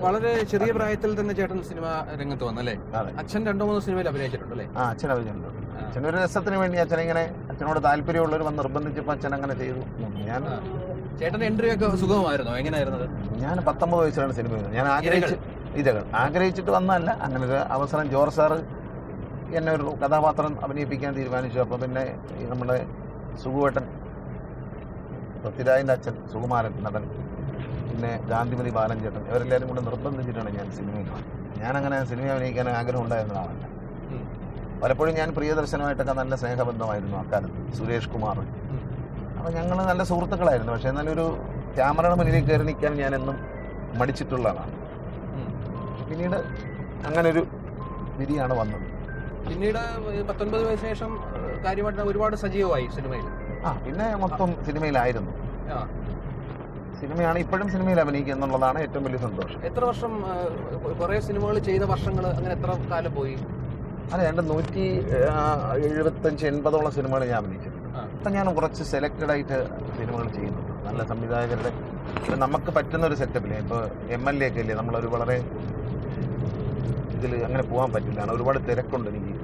വളരെ ചെറിയ പ്രായത്തിൽ തന്നെ ചേട്ടൻ സിനിമ രംഗത്ത് വന്നല്ലേ? അതെ. അച്ഛൻ 2-3 സിനിമയിൽ അഭിനയിച്ചിട്ടുണ്ടല്ലേ? അച്ഛൻ അഭിനയിച്ചിട്ടുണ്ട്. അച്ഛനൊരു രസത്തിന് വേണ്ടി അച്ഛനോട് താല്പര്യമുള്ളവർ വന്ന് നിർബന്ധിച്ചപ്പോൾ അച്ഛൻ അങ്ങനെ ചെയ്തു. ഞാൻ ചേട്ടന്റെ എൻട്രി ഒക്കെ സുഖമായിരുന്നോ? എങ്ങനെയായിരുന്നത്? ഞാൻ 19 വയസ്സിലാണ് സിനിമ ചെയ്യുന്നത്. ഞാൻ ആഗ്രഹിച്ചിട്ട് വന്നതല്ല. അങ്ങനെ ഒരു അവസരം ജോർജ് സാറ് എന്നെ ഒരു കഥാപാത്രം അഭിനയിപ്പിക്കാൻ തീരുമാനിച്ചു. അപ്പോൾ പിന്നെ ഈ നമ്മുടെ സുഖുവേട്ടൻ, പൃഥ്വിരാജിൻ്റെ അച്ഛൻ സുകുമാരൻ നടൻ, പിന്നെ ഗാന്ധിമതി ബാലൻ ചേട്ടൻ, ഇവരെല്ലാവരും കൂടെ നിർബന്ധിച്ചിട്ടാണ് ഞാൻ സിനിമയിൽ വന്നത്. ഞാനങ്ങനെ സിനിമ അഭിനയിക്കാൻ ആഗ്രഹം ഉണ്ടായിരുന്ന ആളല്ല. പലപ്പോഴും ഞാൻ പ്രിയദർശനമായിട്ടൊക്കെ നല്ല സ്നേഹബന്ധമായിരുന്നു അക്കാലത്ത്. സുരേഷ് കുമാർ, അപ്പോൾ ഞങ്ങൾ നല്ല സുഹൃത്തുക്കളായിരുന്നു. പക്ഷേ എന്നാലൊരു ക്യാമറയുടെ മുന്നിലേക്ക് കയറി നിൽക്കാൻ ഞാനെന്നും മടിച്ചിട്ടുള്ളതാണ്. പിന്നീട് അങ്ങനൊരു വിധിയാണ് വന്നത്. പിന്നീട് 19 വയസ്സിന് ശേഷം കാര്യമായിട്ട് ഒരുപാട് സജീവമായി സിനിമയിൽ. പിന്നെ മൊത്തം സിനിമയിലായിരുന്നു. സിനിമയാണ് ഇപ്പോഴും സിനിമയിൽ അഭിനയിക്കുക എന്നുള്ളതാണ് ഏറ്റവും വലിയ സന്തോഷം. എത്ര വർഷം, കുറേ സിനിമകൾ ചെയ്ത വർഷങ്ങൾ, അങ്ങനെ എത്ര കാലം പോയി? അതെ, എൻ്റെ 175-80ഓളം സിനിമകൾ ഞാൻ അഭിനയിച്ചിട്ടുണ്ട്. അപ്പം ഞാൻ കുറച്ച് സെലക്റ്റഡ് ആയിട്ട് സിനിമകൾ ചെയ്യുന്നുണ്ട്. നല്ല സംവിധായകരുടെ നമുക്ക് പറ്റുന്ന ഒരു സെറ്റപ്പില്ലേ. ഇപ്പോൾ MLA ഒക്കെ അല്ലേ, നമ്മളൊരു വളരെ ഇതിൽ അങ്ങനെ പോകാൻ പറ്റില്ല. ഒരുപാട് തിരക്കുണ്ട് എനിക്ക്.